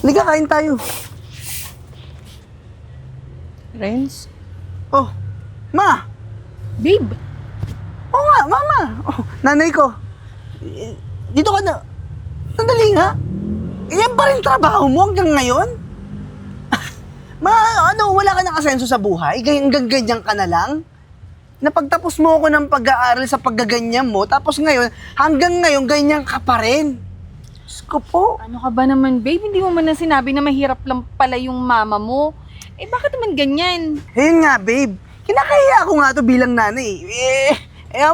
Halika, kain tayo. Renz? Oh, ma! Babe! Oo nga, mama! Oh, nanay ko. Dito ka na. Sandali nga. Yan pa rin trabaho mo hanggang ngayon? Ma, wala ka nakasenso sa buhay? Hanggang ganyan ka na lang? Napagtapos mo ako ng pag-aaral sa paggaganyan mo, tapos ngayon, hanggang ngayon, ganyan ka pa rin. Diyos ko po. Ano ka ba naman, babe? Hindi mo man na sinabi na mahirap lang pala yung mama mo. Eh, bakit naman ganyan? Ayun nga, babe. Kinakahiya ako nga to bilang nanay.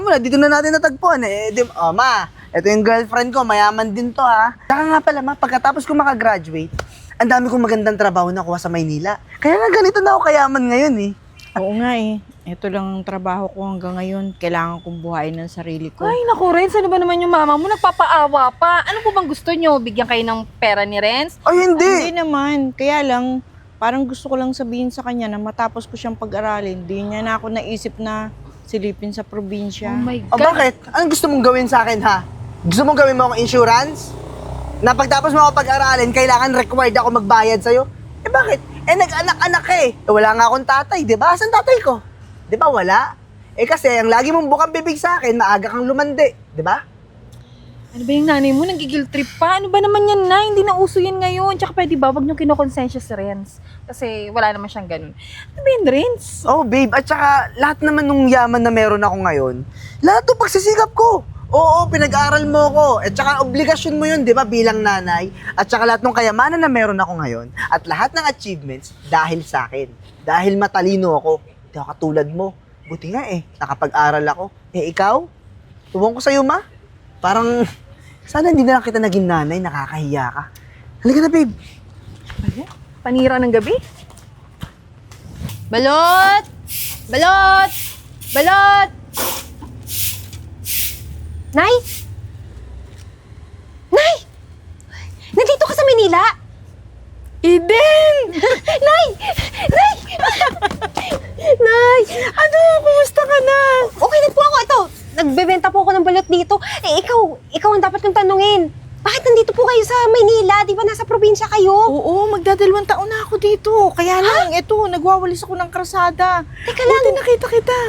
Mo na, dito na natin natagpuan eh. Ma, ito yung girlfriend ko, mayaman din to ha. Saka nga pala ma, pagkatapos ko makagraduate, ang dami kong magandang trabaho na kuha sa Maynila. Kaya nga ganito na ako kayaman ngayon eh. Oo nga eh. Ito lang ang trabaho ko hanggang ngayon. Kailangan kong buhayin ng sarili ko. Ay, naku, Renz. Ano ba naman yung mama mo? Nagpapaawa pa. Ano po bang gusto nyo? Bigyan kayo ng pera ni Renz? Ay, Hindi hindi. naman. Kaya lang, parang gusto ko lang sabihin sa kanya na matapos ko siyang pag-aralin, di niya na ako naisip na silipin sa probinsya. Oh my O God. bakit? Anong gusto mong gawin sa akin ha? Gusto mong gawin mo akong insurance? Na pagtapos mo ako pag-aralin, kailangan required ako magbayad sa'yo? Eh bakit? Eh nag-anak-anak ka eh. Wala nga akong tatay, di ba? Asan tatay ko? Di ba wala? Eh kasi ang lagi mong bukang bibig sa akin, maaga kang lumandi, di ba? Ano ba yung nanay mo? Nagigil trip pa? Ano ba naman yan na? Hindi na uso yan ngayon. Tsaka pwede ba? Wag nyo kinokonsensya si Renz. Kasi wala naman siyang ganun. Ano ba yun, Renz? Oh babe, at saka lahat naman nung yaman na meron ako ngayon, lahat ng pagsisikap ko. Oo, pinag-aral mo ko. At saka obligasyon mo yun, di ba, bilang nanay. At saka lahat ng kayamanan na meron ako ngayon, at lahat ng achievements, dahil sa akin. Dahil matalino ako. Hindi ako katulad mo. Buti nga eh, nakapag-aral ako. Eh ikaw? Tuwang ko sa'yo, ma. Parang, sana hindi na lang kita naging nanay, nakakahiya ka. Halika na, babe. Panira ng gabi? Balot! Balot! Balot! Nay? Nay! Nandito ka sa Manila? Eden! Nay! Nay! Nay! Ano? Kumusta ka na? Okay na po ako. Ito, nagbebenta po ako ng balot dito. Eh, ikaw ang dapat kong tanungin. Bakit nandito po kayo sa Maynila? Di ba nasa probinsya kayo? Oo, magdadalawang taon na ako dito. Kaya lang, ito, nagwawalis ako ng krasada. Teka lang. Buti nakita kita.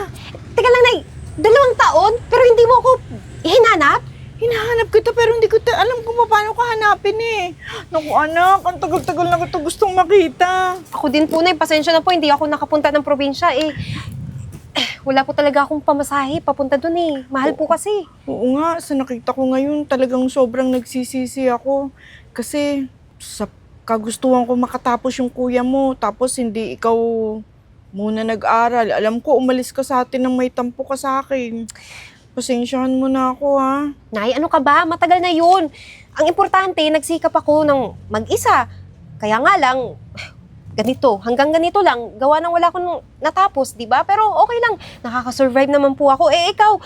Teka lang, Nay. 2 taon? Pero hindi mo ako hinanap? Hinahanap kita pero hindi ko alam kung paano ka hanapin eh. Naku anak, ang tagal-tagal na kita gustong makita. Ako din po, Nay. Pasensya na po. Hindi ako nakapunta ng probinsya eh. Wala po talaga akong pamasahe papunta dun eh. Mahal po kasi. Oo nga, sa nakita ko ngayon, talagang sobrang nagsisisi ako. Kasi sa kagustuhan ko makatapos yung kuya mo, tapos hindi ikaw muna nag-aral. Alam ko, umalis ka sa atin nang may tampo ka sa akin. Pasensyahan mo na ako ha. Nay, ano ka ba? Matagal na yun. Ang importante, nagsikap ako ng mag-isa. Kaya nga lang, ganito, hanggang ganito lang, gawa nang wala akong natapos, di ba? Pero okay lang, nakaka-survive naman po ako. Eh, ikaw,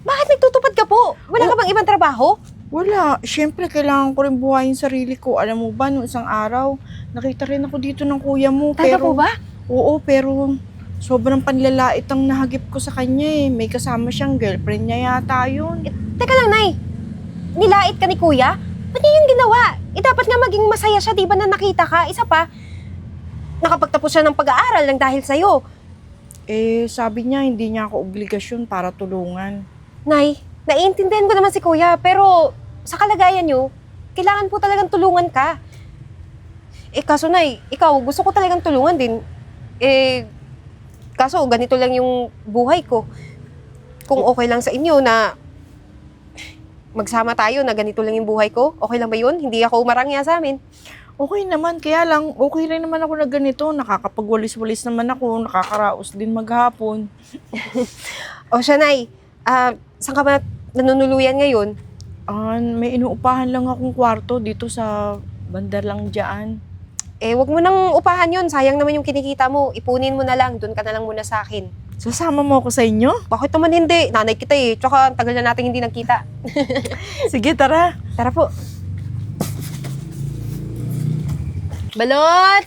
bakit nagtutupad ka po? Wala ka bang ibang trabaho? Wala. Siyempre, kailangan ko rin buhayin sarili ko. Alam mo ba, noong isang araw, nakita rin ako dito ng kuya mo. Talaga po ba? Oo, pero sobrang panlalait ang nahagip ko sa kanya eh. May kasama siyang girlfriend niya yata yun. Teka lang, Nay. Nilait ka ni kuya? Ba't niya yung ginawa? Eh, dapat nga maging masaya siya, di ba, na nakita ka? Isa pa, nakapagtapos siya ng pag-aaral lang dahil sa'yo. Eh, sabi niya, hindi niya ako obligasyon para tulungan. Nay, naiintindihan ko naman si kuya, pero sa kalagayan niyo, kailangan po talagang tulungan ka. Eh, kaso Nay, ikaw, gusto ko talagang tulungan din. Eh, kaso ganito lang yung buhay ko. Kung okay lang sa inyo na magsama tayo na ganito lang yung buhay ko, okay lang ba yun? Hindi ako marangya sa amin. Okay naman, kaya lang, okay rin naman ako na ganito. Nakakapagwalis-walis naman ako, nakakaraos din maghapon. O siya, Nay, saan ka ba nanunuluyan ngayon? May inuupahan lang akong kwarto dito sa bandar lang dyan. Eh, wag mo nang upahan yun. Sayang naman yung kinikita mo. Ipunin mo na lang. Doon ka na lang muna sa akin. Sasama mo ako sa inyo? Bakit naman hindi? Nanay kita eh. Tsaka ang tagal na natin hindi nagkita. Sige, tara. Tara po. Balot!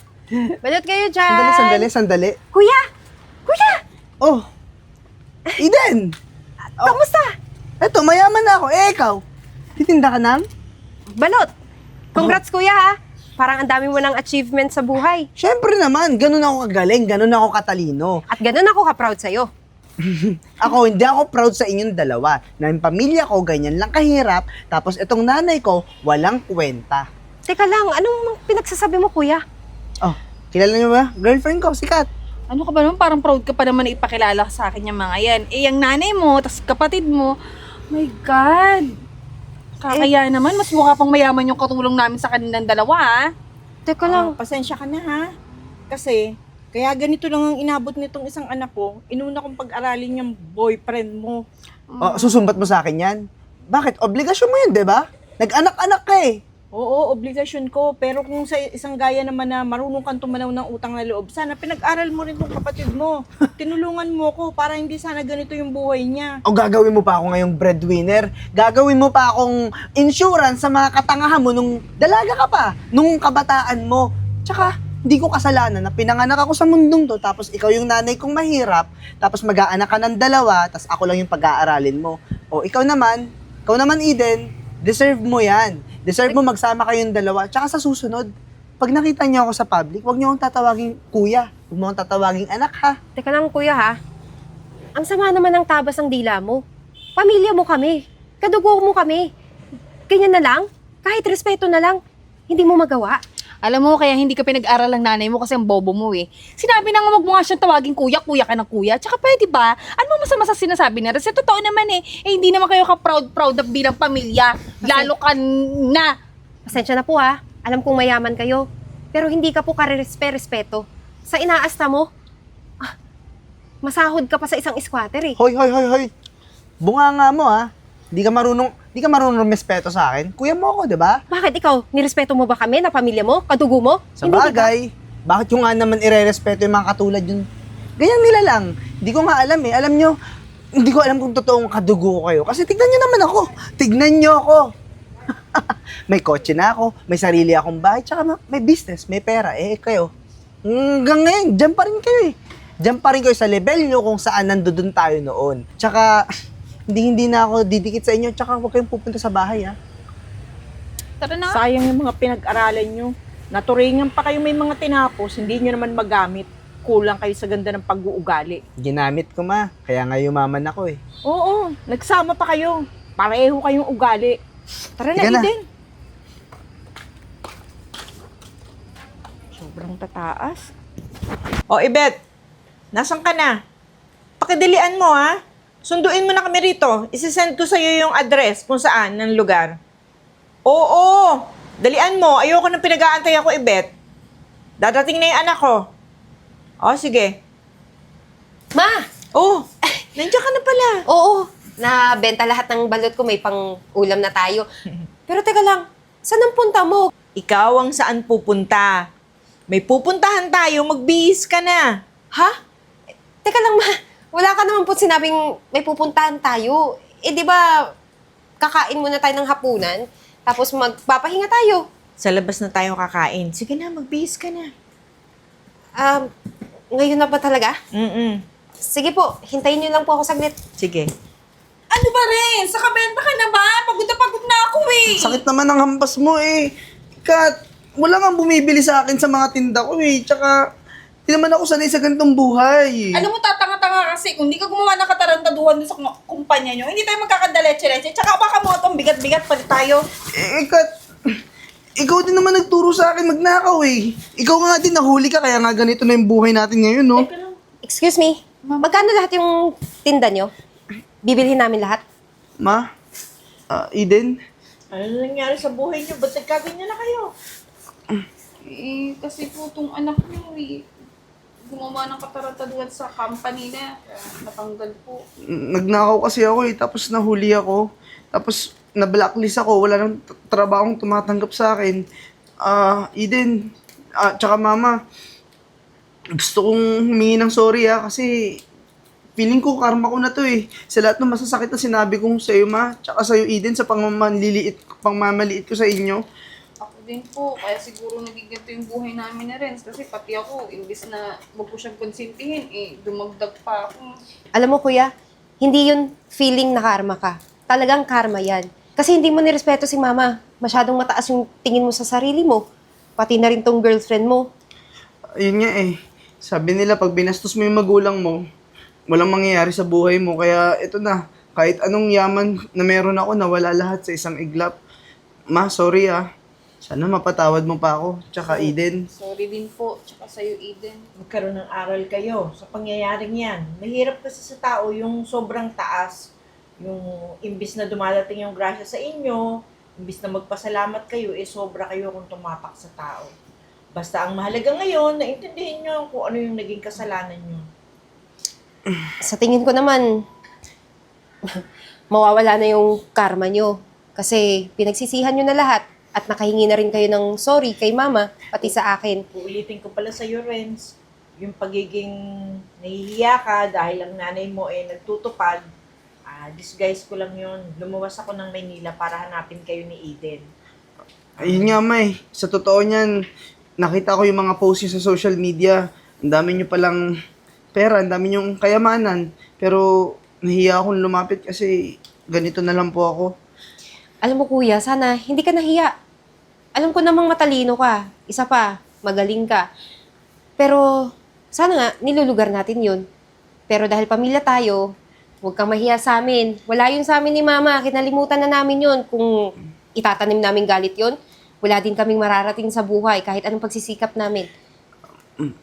Balot kayo dyan! Sandali. Kuya! Kuya! Oh, Eden! Kamusta? Eto, mayaman na ako. Eh, ikaw? Titinda ka ng? Balot! Congrats kuya ha! Parang ang dami mo ng achievement sa buhay. Siyempre naman, ganun ako kagaling, ganun ako katalino. At ganun ako ka-proud sa'yo. Ako, hindi ako proud sa inyong dalawa na yung pamilya ko ganyan lang kahirap, tapos itong nanay ko walang kwenta. Teka lang, anong pinagsasabi mo, kuya? Oh, kilala niyo ba? Girlfriend ko, sikat. Ano ka ba naman? Parang proud ka pa naman na ipakilala sa akin yung mga yan. Eh, yung nanay mo, tas kapatid mo, my God! Kakaya naman, mas mukha pang mayaman yung katulong namin sa kanilang dalawa, ha? Teka lang, Pasensya ka na ha. Kasi, kaya ganito lang ang inabot nitong isang anak ko. Inuna kong pag-aralin yung boyfriend mo. Oh, susumbat mo sa akin yan? Bakit? Obligasyon mo yun, di ba? Nag-anak-anak ka eh. Oo, obligasyon ko. Pero kung sa isang gaya naman na marunong kang tumanaw ng utang na loob, sana pinag-aral mo rin tong kapatid mo. Tinulungan mo ko para hindi sana ganito yung buhay niya. O gagawin mo pa ako ngayong breadwinner? Gagawin mo pa akong insurance sa mga katangahan mo nung dalaga ka pa, nung kabataan mo. Tsaka, hindi ko kasalanan na pinanganak ako sa mundong to, tapos ikaw yung nanay kong mahirap, tapos mag-aanak ka ng dalawa, tapos ako lang yung pag-aaralin mo. O ikaw naman Eden, deserve mo yan. Deserve mo magsama kayong dalawa. Tsaka sa susunod, pag nakita niyo ako sa public, huwag niyo akong tatawaging kuya. Huwag mo akong tatawaging anak, ha? teka lang, kuya ha. Ang sama naman ng tabas ng dila mo. Pamilya mo kami. Kadugo mo kami. Ganyan na lang? Kahit respeto na lang, hindi mo magawa? Alam mo, kaya hindi ka pinag-aral ng nanay mo kasi ang bobo mo eh. Sinabi na nga wag mo nga siyang tawaging kuya, kuya ka ng kuya. Tsaka pwede ba? Ano mo masama sa sinasabi niya? Kasi totoo naman eh. Eh, hindi naman kayo ka-proud na bilang pamilya. Lalo ka na. Pasensya na po ha. Alam kong mayaman kayo. Pero hindi ka po respeto. Sa inaasta mo, masahod ka pa sa isang squatter eh. Hoy. Bunganga mo, ha? Di ka marunong rumespeto sa akin. Kuya mo ako, di ba? Bakit ikaw? Nirespeto mo ba kami na pamilya mo? Kadugo mo? Sa Hindi, di ba? bagay, bakit yung nga naman ire-respeto yung mga katulad yun? Ganyan nila lang. Hindi ko nga alam eh. Alam nyo, hindi ko alam kung totoong kadugo ko kayo. Kasi tignan nyo naman ako. Tignan nyo ako. May kotse na ako, may sarili akong bahay, tsaka may business, may pera. Eh, kayo. Hanggang ngayon, dyan pa rin kayo eh. Dyan pa rin kayo sa level nyo kung saan nandoon tayo noon. Tsaka, hindi na ako didikit sa inyo, tsaka huwag kayong pupunta sa bahay, ha? Tara na. Sayang yung mga pinag-aralan nyo. Naturingan pa kayo may mga tinapos, hindi nyo naman magamit. Kulang kayo sa ganda ng pag-uugali. Ginamit ko, ma. Kaya nga yumaman ako, eh. Oo, nagsama pa kayo. Pareho kayong ugali. Tara Sige na, na. Eden. Sobrang tataas. O, Ibet, nasan ka na? Pakidalian mo, ha? Sunduin mo na kami rito. Isisend ko sa'yo yung address kung saan ng lugar. Oo, dalian mo. Ayoko nang pinag-aantay ako, Ibet. Dadating na yung anak ko. O, sige. Ma! Oh, nandiyan ka na pala. Oo, nabenta lahat ng balot ko. May pang-ulam na tayo. Pero teka lang, saan ang punta mo? Ikaw ang saan pupunta. May pupuntahan tayo, magbihis ka na. Ha? Teka lang, ma. Wala ka naman po sinabing may pupuntahan tayo. Eh, di ba, kakain muna tayo ng hapunan, tapos magpapahinga tayo. Sa labas na tayo kakain. Sige na, magbihis ka na. Ngayon na ba talaga? Sige po, hintayin niyo lang po ako saglit. Sige. Ano ba rin? Sa kabenta ka na ba? Pagod na ako eh. Sakit naman ang hampas mo, eh. Kat, wala nga bumibili sa akin sa mga tinda ko, eh. Tsaka, di naman ako sanay sa ganitong buhay. Alam mo, tatanga-tanga kasi kung di ka gumawa ng katarantaduhan dun sa kumpanya nyo, hindi tayo magkakadaleche-leche. Tsaka baka mo itong bigat-bigat pa tayo. Eh, Kat, ikaw din naman nagturo sa akin magnakaw, eh. Ikaw nga din, nahuli ka, kaya nga ganito na yung buhay natin ngayon, no? Excuse me, magkano lahat yung tinda nyo? Bibilhin namin lahat. Ma? Eden? Ano nangyari sa buhay niyo? Ba't nagkaganyan na kayo? Eh, kasi po itong anak nyo eh, gumawa ng katarantaduhan sa company na natanggal po. Nagnakaw kasi ako, eh. Tapos nahuli ako. Tapos, na-blacklist ako. Wala nang trabahong tumatanggap sa akin. Eden, tsaka mama, gusto kong humingi ng sorry, kasi feeling ko karma ko na to, eh. Sa lahat ng masasakit na sinabi kong sa'yo, ma, tsaka sa'yo, Eden, sa pangmamaliit ko sa inyo. Ako din po, kaya siguro nagiganto yung buhay namin na rin. Kasi pati ako, imbis na wag ko siyang konsintihin, eh, dumagdag pa ako. Alam mo kuya, hindi yun feeling na karma ka. Talagang karma yan. Kasi hindi mo nirespeto si mama. Masyadong mataas yung tingin mo sa sarili mo. pati na rin tong girlfriend mo. Ayun nga eh. Sabi nila, pag binastos mo yung magulang mo, walang mangyayari sa buhay mo. Kaya ito na, kahit anong yaman na meron ako, nawala lahat sa isang iglap. Ma, sorry ah. Sana mapatawad mo pa ako. Tsaka Eden. Sorry din po. Tsaka sa'yo, Eden. Magkaroon ng aral kayo sa pangyayaring yan. Mahirap kasi sa tao yung sobrang taas. Yung imbis na dumadating yung grasya sa inyo, imbis na magpasalamat kayo, sobra kayo kung tumapak sa tao. Basta ang mahalaga ngayon, naintindihin nyo kung ano yung naging kasalanan nyo. Sa tingin ko naman, mawawala na yung karma nyo. Kasi pinagsisihan nyo na lahat at nakahingi na rin kayo ng sorry kay mama, pati sa akin. Uulitin ko pala sa'yo, Renz, yung pagiging nahihiya ka dahil ang nanay mo nagtutupad, disguise ko lang yun. Lumuwas ako ng Maynila para hanapin kayo ni Eden. Ayun nga, May. Sa totoo niyan, nakita ko yung mga posts niyo sa social media. Ang dami niyo palang pera, ang dami niyong kayamanan. Pero nahiya akong lumapit kasi ganito na lang po ako. Alam mo kuya, sana hindi ka nahiya. Alam ko namang matalino ka. Isa pa, magaling ka. Pero sana nga, nilulugar natin yun. Pero dahil pamilya tayo, huwag kang mahiya sa amin. Wala yun sa amin ni mama. Kinalimutan na namin yun. Kung itatanim namin galit yun, wala din kaming mararating sa buhay kahit anong pagsisikap namin.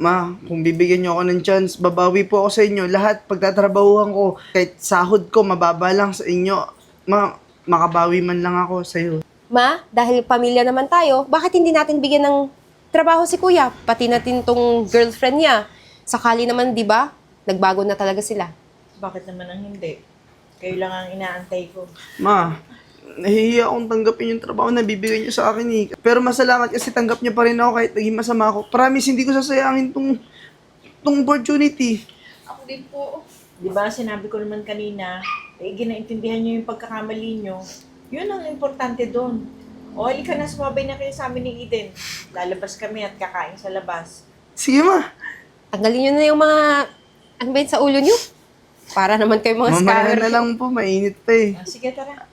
Ma, kung bibigyan niyo ako ng chance, babawi po ako sa inyo. Lahat, pagtatrabahuhan ko, kahit sahod ko, mababa lang sa inyo. Ma, makabawi man lang ako sa'yo. Ma, dahil pamilya naman tayo, bakit hindi natin bigyan ng trabaho si kuya? Pati natin tong girlfriend niya. Sakali naman, di ba? Nagbago na talaga sila. Bakit naman ang hindi? Kayo lang ang inaantay ko. Ma, nahihiya akong tanggapin yung trabaho na bibigyan niyo sa akin eh. Pero masalamat kasi tanggap niyo pa rin ako kahit naging masama ako. Promise, hindi ko sasayangin tong opportunity. Ako din po. Di ba, sinabi ko naman kanina, ginaintindihan nyo yung pagkakamali nyo. Yun ang importante doon. O, halika na, sumabay na kayo sa amin ni Eden. Lalabas kami at kakain sa labas. Sige ma. Tanggalin nyo na yung mga ano ba yun sa ulo nyo? Para naman kayo mga Mamaya scammer. na lang po, mainit pa eh. Sige, tara.